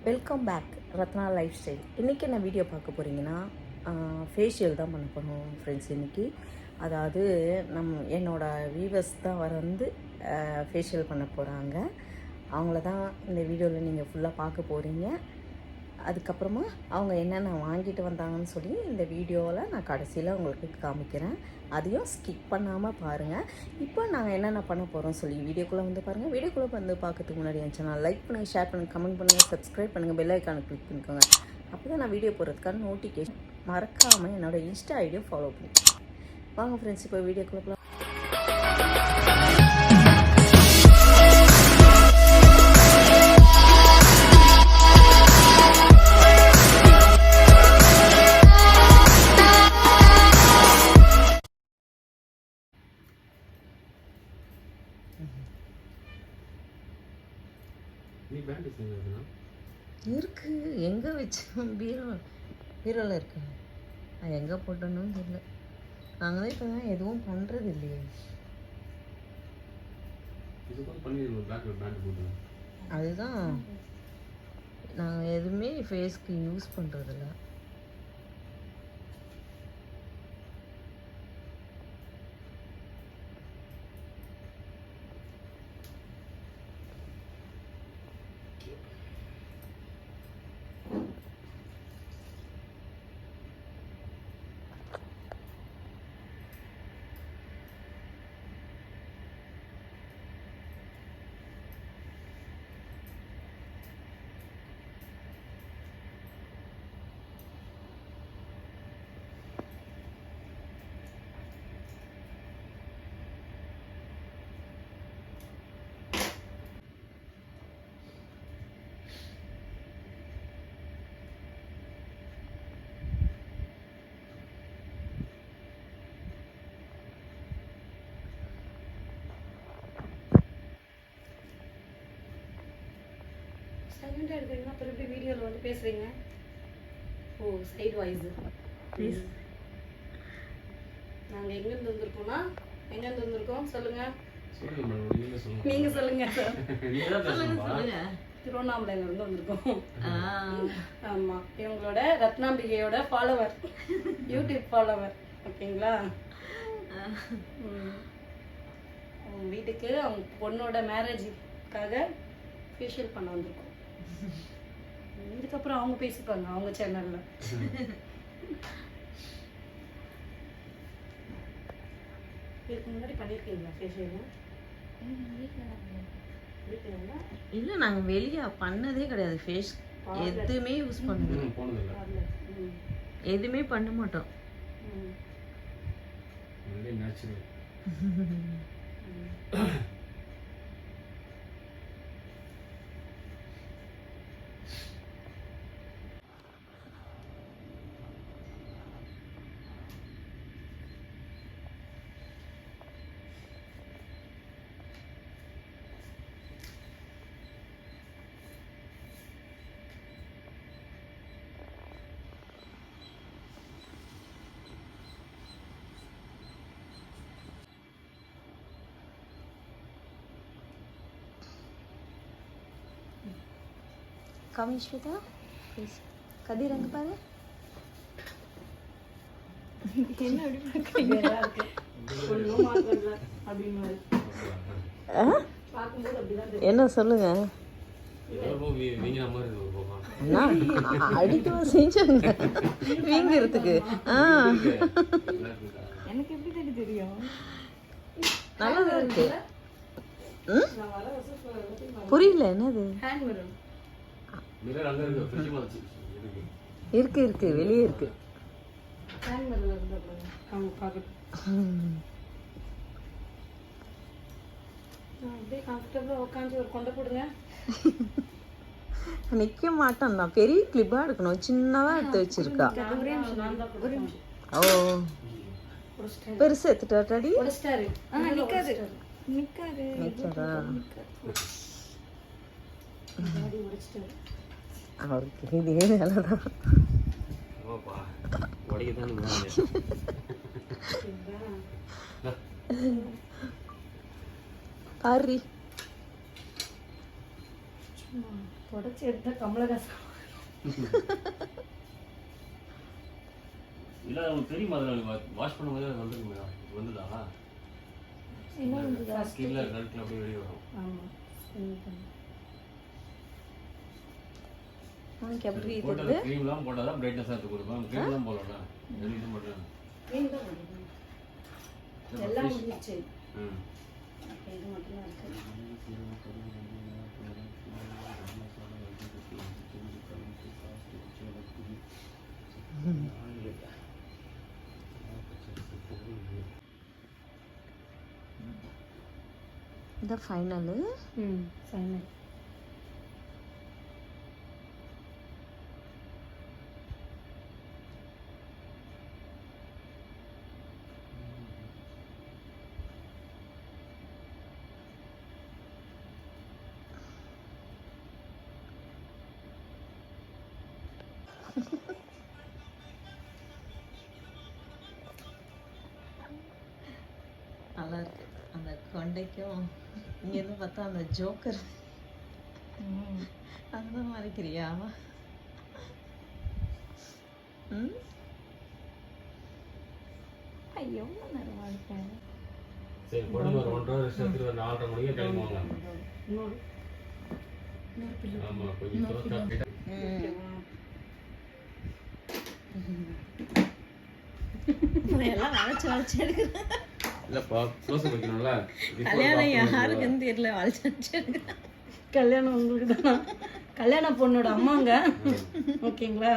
Welcome back Ratna lifestyle. இன்றைக்கி என்ன video பார்க்க போகிறீங்கன்னா ஃபேஷியல் தான் பண்ண போகிறோம் ஃப்ரெண்ட்ஸ். இன்றைக்கி அதாவது என்னோடய வீவர்ஸ் தான் வந்து ஃபேஷியல் பண்ண போகிறாங்க. அவங்கள தான் இந்த வீடியோவில் நீங்கள் ஃபுல்லாக பார்க்க போகிறீங்க. அதுக்கப்புறமா அவங்க என்னென்ன வாங்கிட்டு வந்தாங்கன்னு சொல்லி இந்த வீடியோவில் நான் கடைசியில் உங்களுக்கு காமிக்கிறேன். அதையும் ஸ்கிப் பண்ணாமல் பாருங்கள். இப்போ நாங்கள் என்னென்ன பண்ண போகிறோம் சொல்லி வீடியோக்குள்ளே வந்து பாருங்கள். வீடியோக்குள்ளே வந்து பார்க்கறதுக்கு முன்னாடி என் சேனல் லைக் பண்ணுங்கள், ஷேர் பண்ணுங்கள், கமெண்ட் பண்ணுங்கள், சப்ஸ்கிரைப் பண்ணுங்கள், பெல் ஐக்கானை கிளிக் பண்ணிக்கோங்க. அப்போ தான் நான் வீடியோ போடுறதுக்கான நோட்டிஃபிகேஷன் மறக்காமல் என்னோடய இன்ஸ்டா ஐடியை ஃபாலோ பண்ணி வாங்க ஃப்ரெண்ட்ஸ். இப்போ வீடியோக்குள்ளே இருக்கு. எங்கே வச்சு பீரோவில் இருக்கு. அது எங்கே போட்டோன்னு தெரியல. நாங்களே இப்போ தான் எதுவும் பண்ணுறது இல்லையே. அதுதான் நாங்கள் எதுவுமே ஃபேஸ்க்கு யூஸ் பண்ணுறதில்ல. சைலண்டாக எடுக்கிறீங்கன்னா அப்புறம் எப்படி வீடியோவில் வந்து பேசுகிறீங்க? ஓ, சைடு வாய்ஸு. நாங்கள் எங்கேருந்து வந்திருக்கோம்னா எங்கேருந்து வந்திருக்கோம் சொல்லுங்கள். நீங்கள் சொல்லுங்கள் சார். சொல்லுங்கள். திருவண்ணாமலையிலேருந்து வந்திருக்கோம். ஆமாம், இவங்களோட ரத்னாம்பிகையோட ஃபாலோவர், யூடியூப் ஃபாலோவர். ஓகேங்களா? அவங்க வீட்டுக்கு அவங்க பொண்ணோட மேரேஜுக்காக ஃபேஷியல் பண்ண வந்திருக்கோம். இதுக்கப்புறம் அவங்க பேசிப்பாங்க அவங்க சேனல்ல. இதுக்கு முன்னாடி பண்ணியிருக்கீங்களா ஃபேஷியல்? இல்லை, நாங்கள் வெளியே பண்ணதே கிடையாது. ஃபேஸ் எதுவுமே யூஸ் பண்ணது, எதுவுமே பண்ண மாட்டோம். காமி ஸ்வேதா, கதிர் அங்கே பாரு. என்ன என்ன சொல்லுங்க. அடிக்கவும் செஞ்சாங்க வீங்கிறதுக்கு. எனக்கு எப்படி தெரியும்? நல்லதா இருக்கு. புரியல என்னது? இருக்கு இருக்கு, வெளியே இருக்கு. நிக்க மாட்டோம். நான் பெரிய கிளிப்பா எடுக்கணும், சின்னதா எடுத்து வச்சிருக்கா. ஓ, பெருசு எடுத்துட்டாடி. நிக்காதா அவருக்கு இதே வேலைதான். பாரி தொடச்சி எடுத்த கமலஹாசன். இல்லை உங்களுக்கு தெரியுமா அதில் வாஷ் பண்ணும்போது அது வந்துருக்குமே வந்துதா என்ன வந்து ஸ்கின்ல கழுத்தில் அப்படியே வெளியே வரும். ஆமாம். உனக்கு எப்படி போட்டது இருக்குது? க்ரீம்லாம் போட்டால் தான் பிரைட்னஸாக எடுத்து கொடுக்கும். க்ரீம்லாம் போடல இது மட்டும். க்ரீம் தான் போடுறேன். எல்லாம் முடிஞ்சிச்சு. ம் இது மட்டும்தான் இருக்குது. இந்த ஃபைனலு ஃபைனல். நல்லா இருக்கு. அந்த கொண்டைக்கும் இங்கேருந்து பார்த்தா அந்த ஜோக்கர் அந்த மாதிரிக்கிறியா? ம் ஐயோ நல்லா இருக்கேன். சரி பொண்ணு ஒரு 1 ஹவர் ரெஸ்ட் ஒரு 4:30 மணிக்கு டைம் வாங்க. இன்னொரு பில்லு. ஆமாம் கொஞ்சம் தூரம் எல்லாம் வளைச்சு வளைச்சு எடுக்கிறேன். இல்லைப்பா க்ளோஸ் வைக்கணும்ல. கல்யாணம் யாருக்குன்னு தெரியல, வளைச்சு வளைச்சு எடுக்கிறேன். கல்யாணம் உங்களுக்கு தானா? கல்யாண பொண்ணோட அம்மாங்க. ஓகேங்களா?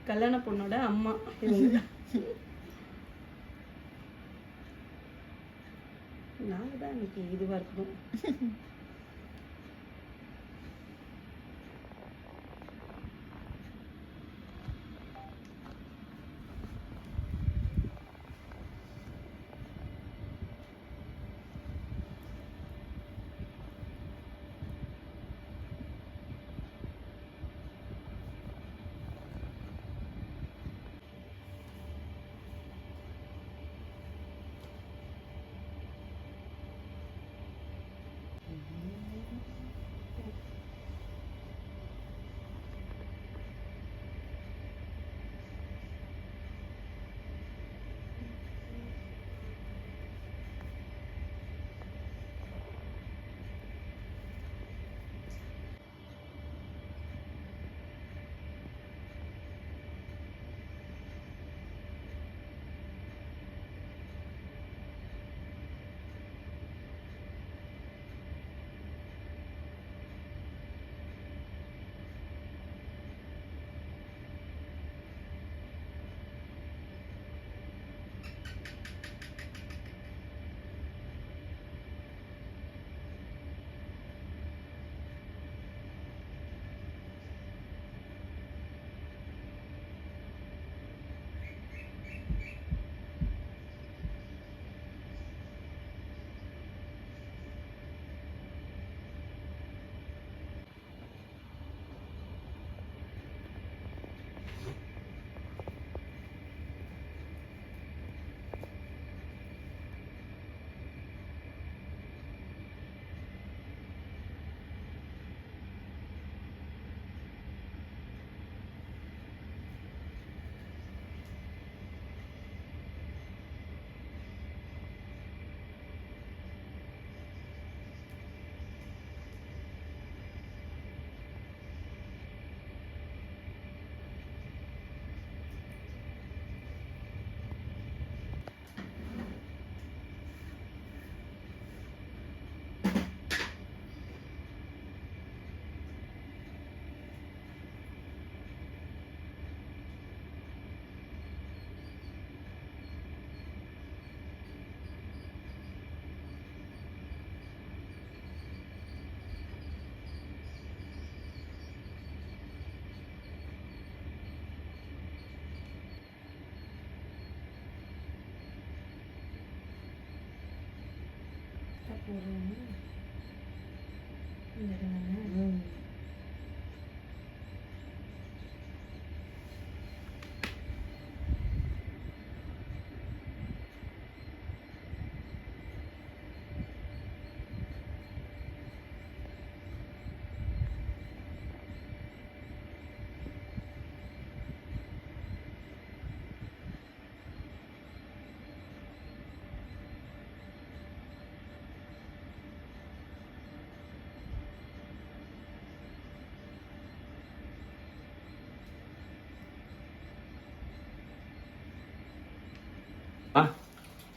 கல்யாண பொண்ணோட அம்மா இவங்க. நாங்கள் தான் இன்னைக்கு இதுவாக இருக்கணும்.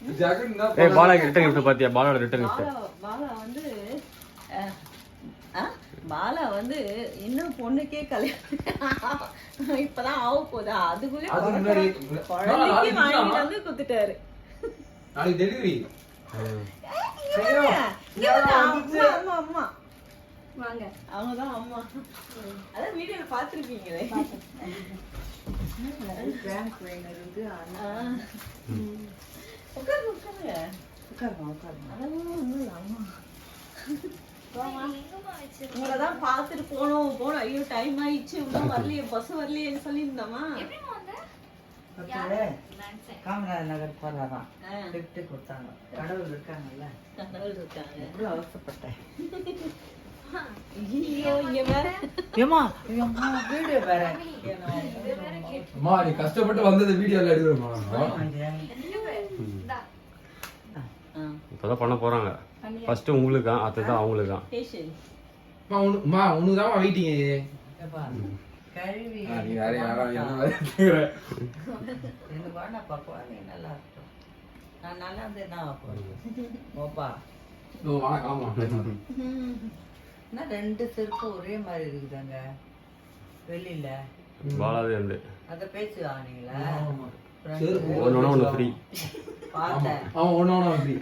ஏய் பாலா ரிட்டர்ன் கிஃப்ட் பாத்தியா? பாலாவோட ரிட்டர்ன் கிஃப்ட். பாலா வந்து பாலா வந்து இன்னும் பொண்ணுக்கே கல்யாணம் இப்பதான் ஆக போதா, அதுக்குள்ளே குழந்தைக்கு வாங்கிட்டு வந்து குத்துட்டாரு. நாளைக்கு டெலிவரி. அம்மா அம்மா வாங்க. அவங்கதான் அம்மா. அதான் வீடியோல பாத்துருக்கீங்களே. உங்களதான் பாத்துட்டு போனோம். ஐயோ டைம் ஆயிடுச்சு, இன்னும் வரலையே, பஸ் வரலையேன்னு சொல்லியிருந்தோமா. காமராஜ் நகர் போறாராம், கிஃப்ட் கொடுத்தாங்க. கடவுள் இருக்காங்கல்ல, கடவுள் இருக்காங்க. எவ்வளவு அவசரப்பட்டேன். ஐயோ இங்க வேற ஏமா வீடியோ வேற. அம்மா நீ கஷ்டப்பட்டு வந்தது வீடியோல எடுக்கிறோமா? இப்பதான் பண்ண போறாங்க. ஃபர்ஸ்ட் உங்களுக்கு அடுத்தது அவங்களுக்கு. ஃபேஷியல் அம்மா உனக்கு தான் வெயிட்டிங். கழுவி நீ வேற யாரா என்ன வேற ரெண்டு வாடா பாப்பா, நீ நல்லா இருக்கும். நான் நல்லா இருந்தே நான் ஓப்பா. நோ வாங்க ஆமா. என்ன ரெண்டு செருப்பு ஒரே மாதிரி இருக்குதாங்க வெளியில. பாலாவே வந்து அத பேச்சு வாங்கினீங்களா? ஒன்னு ஃப்ரீ. பார்த்தேன். அவன் ஒண்ணு free.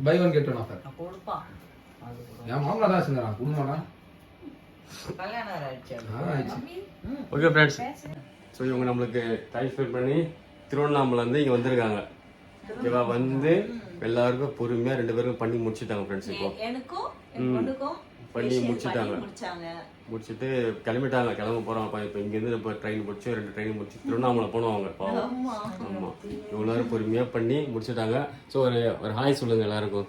Buy one get one offer. நான் கொடுப்பான். என் மாமலா தான் சொன்னான் குடுமாடா. கல்யாணம் ஆயிடுச்சு. ஓகே ஃப்ரெண்ட்ஸ், ஸோ இவங்க நம்மளுக்கு டைம் ஸ்பெண்ட் பண்ணி திருவண்ணாமலை வந்து இங்கே வந்திருக்காங்க. ஓகேவா? வந்து எல்லாருக்கும் பொறுமையாக 2 பேருக்கும் பண்ணி முடிச்சுட்டாங்க ஃப்ரெண்ட்ஸ். இப்போ எனக்கும் என் பொண்ணுக்கும் பண்ணி முடிச்சுட்டாங்க. முடிச்சாங்க. முடிச்சுட்டு கிளம்பிட்டாங்க. கிளம்ப போகிறாங்க. இப்போ இங்கேருந்து இப்போ ட்ரெயின் முடிச்சு 2 ட்ரெயின் முடிச்சு திருவண்ணாமலை போனவங்க. பாவம். ஆமாம், இவ்வளோ நேரம் பொறுமையாக பண்ணி முடிச்சுட்டாங்க. ஸோ ஒரு ஹாய் சொல்லுங்கள் எல்லாருக்கும்.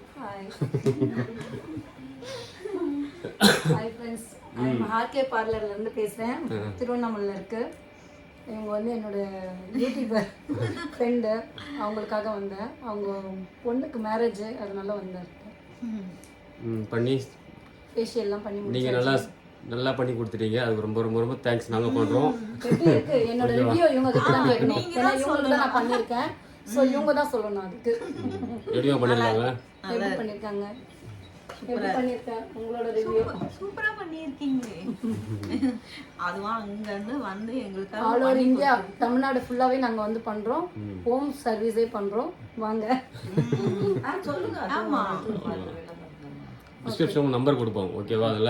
ஹாய் ஃப்ரெண்ட்ஸ், ஹார்கே பார்லர்ல இருந்து பேசுறேன். திருவண்ணாமலையில் இருக்கு. இவங்க வந்து என்னோட யூடியூபர் ஃப்ரெண்டு. அவங்களுக்காக வந்தேன். அவங்க பொண்ணுக்கு மேரேஜ், அதனால வந்தேன். பண்ணி ஃபேஷியல்லாம் பண்ணி நீங்கள் நல்லா பண்ணி கொடுத்துட்டீங்க. அதுக்கு ரொம்ப ரொம்ப ரொம்ப தேங்க்ஸ் நாங்கள் பண்ணுறோம். எப்படி இருக்கு என்னோட ரிவ்யூ? இவங்க கிட்ட தான் கேட்கணும். ஏன்னா இவங்களுக்கு தான் நான் பண்ணியிருக்கேன். ஸோ இவங்க தான் சொல்லணும். அதுக்கு எப்படியோ பண்ணிடலாங்க. எப்படி பண்ணியிருக்காங்க, எப்படி பண்ணியிருக்கேன், உங்களோட ரிவ்யூ. சூப்பரா பண்ணியிருக்கீங்களே. அதுவும் அங்கிருந்து வந்து எங்களுக்கு ஆல் ஓவர் இந்தியா, தமிழ்நாடு ஃபுல்லாவே நாங்க வந்து பண்றோம். ஹோம் சர்வீஸே பண்றோம். வாங்க சொல்லுங்க. ஆமா, டிஸ்கிரிப்ஷன் நம்பர் கொடுப்போம். ஓகேவா? அதில்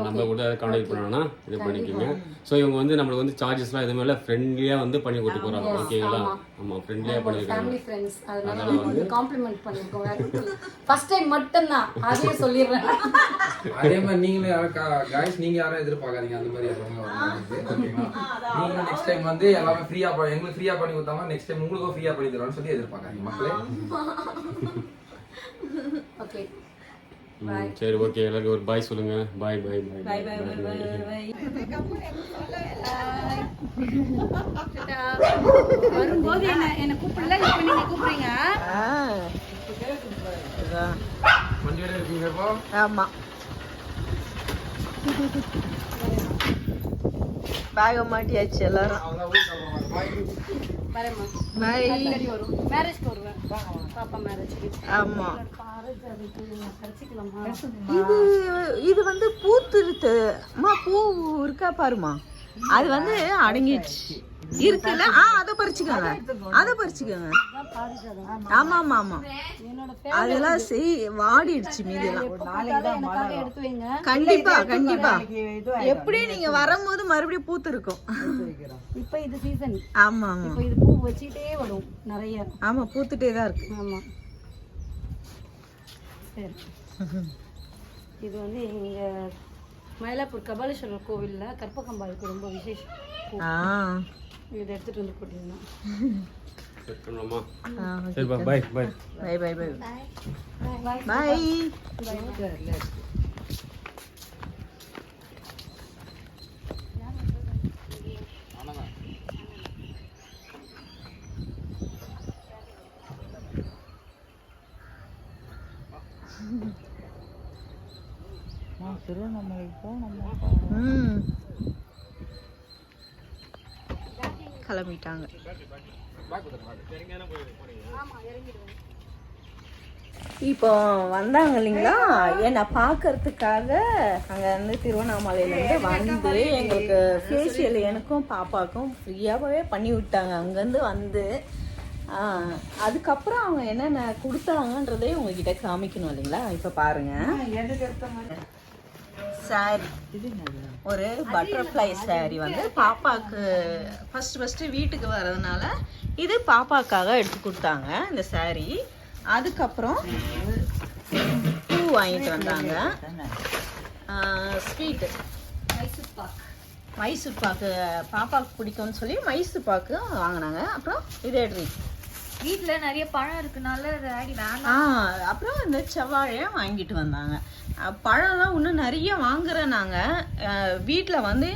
நம்பர் கொடுத்து அதை கான்டாக்ட் பண்ணோன்னா இது பண்ணிக்கோங்க. ஸோ இவங்க வந்து நம்மளுக்கு வந்து சார்ஜஸ்லாம் எதுவுமே இல்லை, ஃப்ரெண்ட்லியாக வந்து பண்ணி கொடுத்து போகிறாங்க. ஓகேங்களா? ஆமாம், ஃப்ரெண்ட்லியாக பண்ணியிருக்காங்க. ஃபேமிலி ஃப்ரெண்ட்ஸ், அதனால வந்து காம்ப்ளிமெண்ட் பண்ணிருக்கோம். ஃபர்ஸ்ட் டைம் மட்டும் தான், அதையே சொல்லிடுறேன். அதே மாதிரி நீங்களே गाइस நீங்க யாரும் எதிர்பார்க்காதீங்க அந்த மாதிரி எப்பவுமே ஓகேங்களா? நீங்க நெக்ஸ்ட் டைம் வந்து எல்லாமே ஃப்ரீயா எங்களுக்கு ஃப்ரீயா பண்ணி கொடுத்தாங்க. நெக்ஸ்ட் டைம் உங்களுக்கும் ஃப்ரீயா பண்ணி தரோம்னு சொல்லி எதிர்பார்க்காதீங்க மக்களே. ஓகே, சரி, ஓகே. எல்லாருக்கும் ஒரு பாய் சொல்லுங்க. Bye bye bye bye bye bye bye. வரும்போது என்ன கூப்பிடல, இப்ப நீங்க கூப்பிடுறீங்க. கொஞ்சம் இருக்கீங்க இப்போ. ஆமா, பேக மாட்டியாச்சு எல்லாரும். வரேம்மா. பாய். அடிக்கடி வரும். மேரேஜ்க்கு வருவேன். பாப்பா மேரேஜ்க்கு. ஆமா, பறிச்சுக்கலாமா? இது வந்து பூத்துருத்து. அம்மா பூ இருக்கா பாருமா. அது வந்து அடங்கிடுச்சு இருக்குல்ல. அதை பறிச்சுக்கோங்க, அதை பறிச்சுக்கோங்க. ஆமா ஆமா ஆமா, அதெல்லாம் வாடிடுச்சு மீதெல்லாம். எனக்காக எடுத்து வைங்க. கண்டிப்பா கண்டிப்பா. எப்படியும் நீங்க வரும்போது மறுபடியும் பூத்து இருக்கும். இப்ப இது சீசன். ஆமா ஆமா, இப்ப இது பூ வச்சுட்டே வரும் நிறைய. ஆமா, பூத்துட்டே தான் இருக்கு. ஆமா, சரி. இது வந்து இங்க மயிலாப்பூர் கபாலீஸ்வரர் கோவில்ல கற்பகம்பாளுக்கு ரொம்ப விசேஷம். இதை எடுத்துட்டு வந்து போட்டீங்கன்னா சரி, bye bye bye bye bye bye. திருவண்ணாமலைக்கு போனோம். கிளம்பிட்டாங்க. இப்போ வந்தாங்க இல்லைங்களா என்னை பார்க்கறதுக்காக அங்கே வந்து திருவண்ணாமலையிலேருந்து வந்து எங்களுக்கு ஃபேஷியல் எனக்கும் பாப்பாவுக்கும் ஃப்ரீயாகவே பண்ணி விட்டாங்க. அங்கேருந்து வந்து அதுக்கப்புறம் அவங்க என்னென்ன கொடுத்தாங்கன்றதே உங்ககிட்ட காமிக்கணும் இல்லைங்களா. இப்போ பாருங்கள், சாரி, ஒரு பட்டர்ஃப்ளை சாரி வந்து பாப்பாவுக்கு ஃபஸ்ட்டு வீட்டுக்கு வர்றதுனால இது பாப்பாவுக்காக எடுத்து கொடுத்தாங்க இந்த சாரி. அதுக்கப்புறம் பூ வாங்கிட்டு வந்தாங்க, ஸ்வீட்டு மைசூர் பாக்கு பாப்பாவுக்கு பிடிக்கும்னு சொல்லி மைசூர் பாக்கு வாங்கினாங்க. அப்புறம் இது எடுறி வீட்டில் நிறைய பழம் இருக்குனால ஆடி வேணாம். அப்புறம் இந்த செவ்வாழையை வாங்கிட்டு வந்தாங்க. பழம்லாம் இன்னும் நிறைய வாங்குறேன் நாங்கள் வீட்டில் வந்து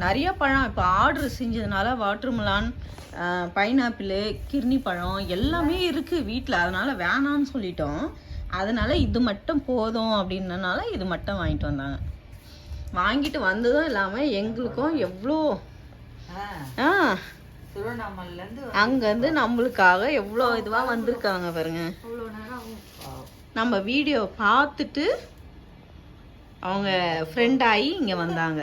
நிறைய பழம் இப்போ ஆர்டர் செஞ்சதுனால வாட்டர்மெலான், பைனாப்பிள், கிர்னி பழம் எல்லாமே இருக்குது வீட்டில். அதனால் வேணான்னு சொல்லிட்டோம். அதனால் இது மட்டும் போதும் அப்படின்றனால இது மட்டும் வாங்கிட்டு வந்தாங்க. வாங்கிட்டு வந்ததும் இல்லாமல் எங்களுக்கும் எவ்வளோ அங்கேருந்து நம்மளுக்காக எவ்வளோ இதுவாக வந்திருக்காங்க பாருங்க. நம்ம வீடியோ பார்த்துட்டு அவங்க ஃப்ரெண்ட் ஆகி இங்கே வந்தாங்க.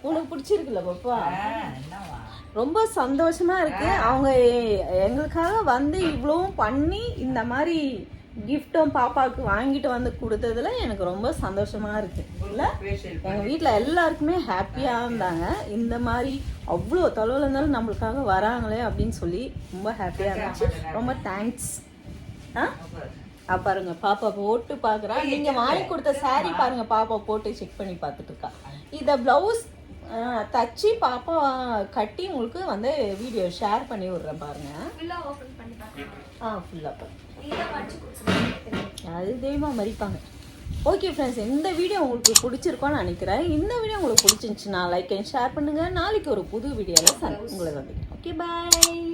உனக்கு பிடிச்சிருக்குல்ல பாப்பா? ரொம்ப சந்தோஷமா இருக்கு. அவங்க எங்களுக்காக வந்து இவ்வளவும் பண்ணி இந்த மாதிரி கிஃப்டும் பாப்பாவுக்கு வாங்கிட்டு வந்து கொடுத்ததுல எனக்கு ரொம்ப சந்தோஷமா இருக்கு. இல்ல எங்க வீட்டுல எல்லாருக்குமே ஹாப்பியா இருந்தாங்க. இந்த மாதிரி அவ்வளோ தொலைவில் இருந்தாலும் நம்மளுக்காக வராங்களே அப்படின்னு சொல்லி ரொம்ப ஹாப்பியா இருந்துச்சு. ரொம்ப தேங்க்ஸ். பாருங்க பாப்பா போட்டு பாக்குறா. நீங்க வாங்கி கொடுத்த சாரி பாருங்க, பாப்பா போட்டு செக் பண்ணி பார்த்துட்டு இருக்கா. இதை பிளவுஸ் தச்சு பாப்பா கட்டி உங்களுக்கு வந்து வீடியோ ஷேர் பண்ணி விடுறேன் பாருங்க. ஃபுல்லாக அது தெய்வமா மறிப்பாங்க. ஓகே ஃப்ரெண்ட்ஸ், இந்த வீடியோ உங்களுக்கு பிடிச்சிருக்கோன்னு நினைக்கிறேன். இந்த வீடியோ உங்களுக்கு பிடிச்சிருந்துச்சுன்னா லைக் அண்ட் ஷேர் பண்ணுங்க. நாளைக்கு ஒரு புது வீடியோவில் உங்களை வந்துக்கிறேன். ஓகே பாய்.